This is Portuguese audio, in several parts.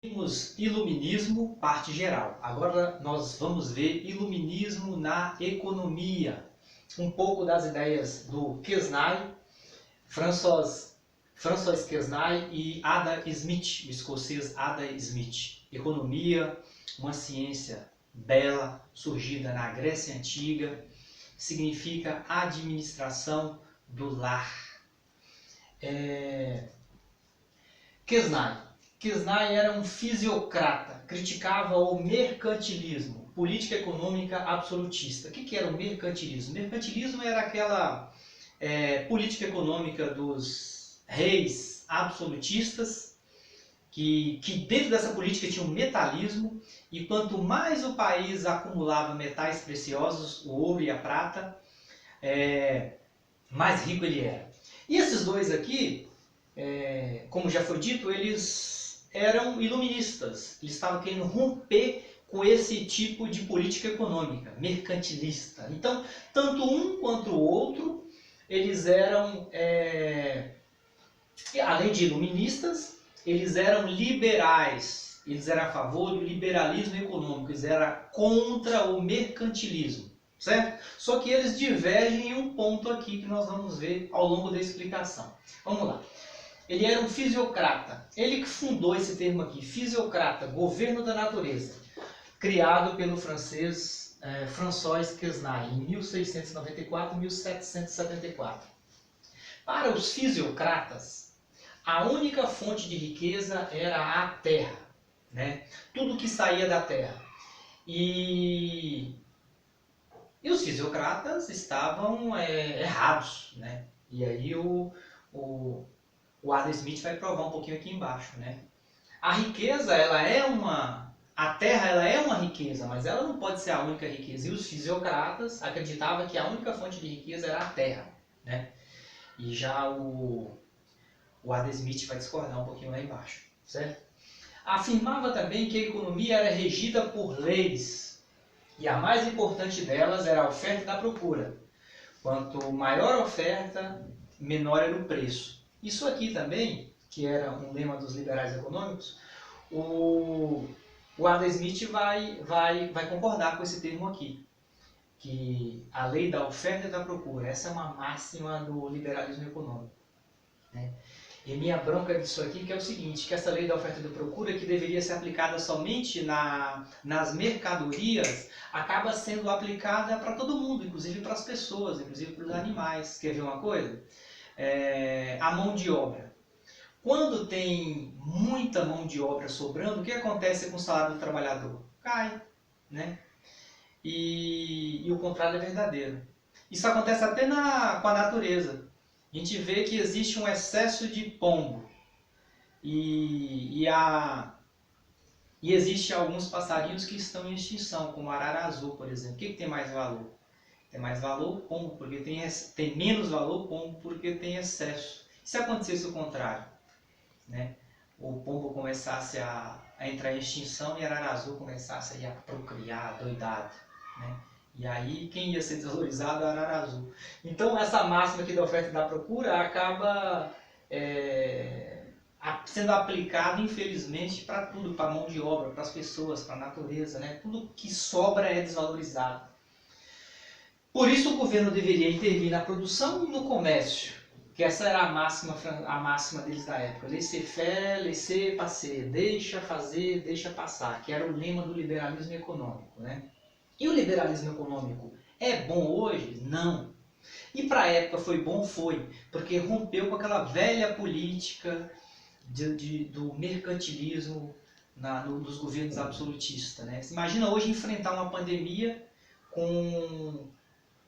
Vimos iluminismo, parte geral. Agora nós vamos ver iluminismo na economia. Um pouco das ideias do Quesnay, François Quesnay e Adam Smith, o escocês Adam Smith. Economia, uma ciência bela, surgida na Grécia Antiga, significa administração do lar. Quesnay era um fisiocrata, criticava o mercantilismo, política econômica absolutista. O que era o mercantilismo? O mercantilismo era aquela política econômica dos reis absolutistas, que dentro dessa política tinha um metalismo, e quanto mais o país acumulava metais preciosos, o ouro e a prata, mais rico ele era. E esses dois aqui, como já foi dito, eles eram iluministas. Eles estavam querendo romper com esse tipo de política econômica, mercantilista. Então, tanto um quanto o outro, eles eram, além de iluministas, eles eram liberais. Eles eram a favor do liberalismo econômico, eles eram contra o mercantilismo. Certo? Só que eles divergem em um ponto aqui que nós vamos ver ao longo da explicação. Vamos lá. Ele era um fisiocrata. Ele que fundou esse termo aqui, fisiocrata, governo da natureza, criado pelo francês François Quesnay em 1694 e 1774. Para os fisiocratas, a única fonte de riqueza era a terra, né? Tudo que saía da terra. E os fisiocratas estavam errados, né? E aí o Adam Smith vai provar um pouquinho aqui embaixo, né? A riqueza, a terra, ela é uma riqueza, mas ela não pode ser a única riqueza. E os fisiocratas acreditavam que a única fonte de riqueza era a terra, né? E já o Adam Smith vai discordar um pouquinho lá embaixo, certo? Afirmava também que a economia era regida por leis, e a mais importante delas era a oferta e a procura. Quanto maior a oferta, menor era o preço. Isso aqui também, que era um lema dos liberais econômicos, o Adam Smith vai concordar com esse termo aqui, que a lei da oferta e da procura, essa é uma máxima do liberalismo econômico, né? E minha bronca disso aqui que é o seguinte, que essa lei da oferta e da procura, que deveria ser aplicada somente nas mercadorias, acaba sendo aplicada para todo mundo, inclusive para as pessoas, inclusive para os animais. Quer ver uma coisa? A mão de obra. Quando tem muita mão de obra sobrando, o que acontece com o salário do trabalhador? Cai, né? E o contrário é verdadeiro. Isso acontece até com a natureza. A gente vê que existe um excesso de pombo e existe alguns passarinhos que estão em extinção, como a arara azul, por exemplo. O que tem mais valor? Tem mais valor pombo, porque tem menos valor pombo, porque tem excesso. E se acontecesse o contrário, né? O pombo começasse a entrar em extinção e a arara azul começasse a procriar, doidado, né? E aí quem ia ser desvalorizado é a arara azul. Então essa máxima aqui da oferta e da procura acaba sendo aplicada, infelizmente, para tudo, para a mão de obra, para as pessoas, para a natureza, né? Tudo que sobra é desvalorizado. Por isso o governo deveria intervir na produção e no comércio, que essa era a máxima deles da época. Laissez-faire, laissez-passer, deixa fazer, deixa passar, que era o lema do liberalismo econômico, né? E o liberalismo econômico é bom hoje? Não. E para a época foi bom? Foi, porque rompeu com aquela velha política do mercantilismo dos governos absolutistas, né? Você imagina hoje enfrentar uma pandemia com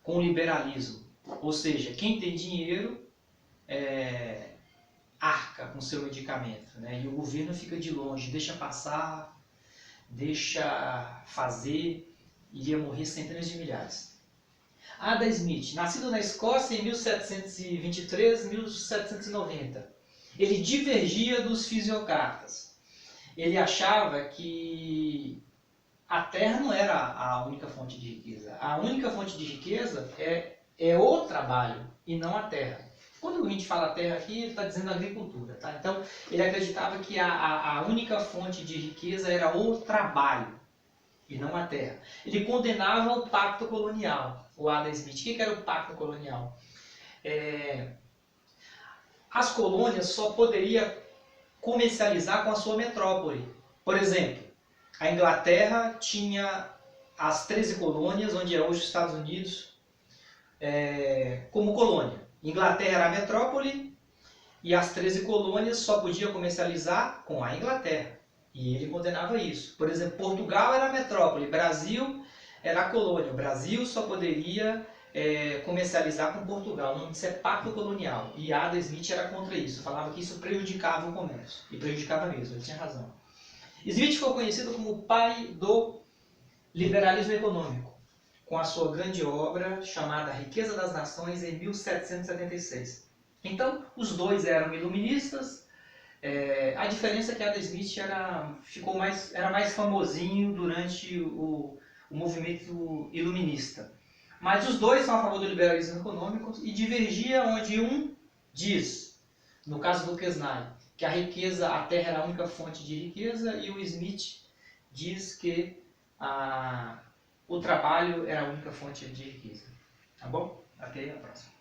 o liberalismo. Ou seja, quem tem dinheiro arca com seu medicamento, né? E o governo fica de longe, deixa passar, deixa fazer, iria morrer centenas de milhares. Adam Smith, nascido na Escócia em 1723, 1790. Ele divergia dos fisiocratas. Ele achava que a terra não era a única fonte de riqueza. A única fonte de riqueza é o trabalho e não a terra. Quando a gente fala terra aqui, ele está dizendo agricultura. Tá? Então, ele acreditava que a única fonte de riqueza era o trabalho, e não a terra. Ele condenava o pacto colonial, o Adam Smith. O que era o pacto colonial? As colônias só poderiam comercializar com a sua metrópole. Por exemplo, a Inglaterra tinha as 13 colônias, onde é hoje os Estados Unidos, como colônia. Inglaterra era a metrópole e as 13 colônias só podiam comercializar com a Inglaterra. E ele condenava isso. Por exemplo, Portugal era a metrópole, Brasil era a colônia. O Brasil só poderia comercializar com Portugal. O nome disso é pacto colonial. E Adam Smith era contra isso. Falava que isso prejudicava o comércio. E prejudicava mesmo, ele tinha razão. Smith ficou conhecido como o pai do liberalismo econômico, com a sua grande obra chamada A Riqueza das Nações, em 1776. Então, os dois eram iluministas. A diferença é que Adam Smith era mais famosinho durante o movimento iluminista. Mas os dois são a favor do liberalismo econômico e divergia onde um diz, no caso do Quesnay, que a terra era a única fonte de riqueza, e o Smith diz que o trabalho era a única fonte de riqueza. Tá bom? Até a próxima.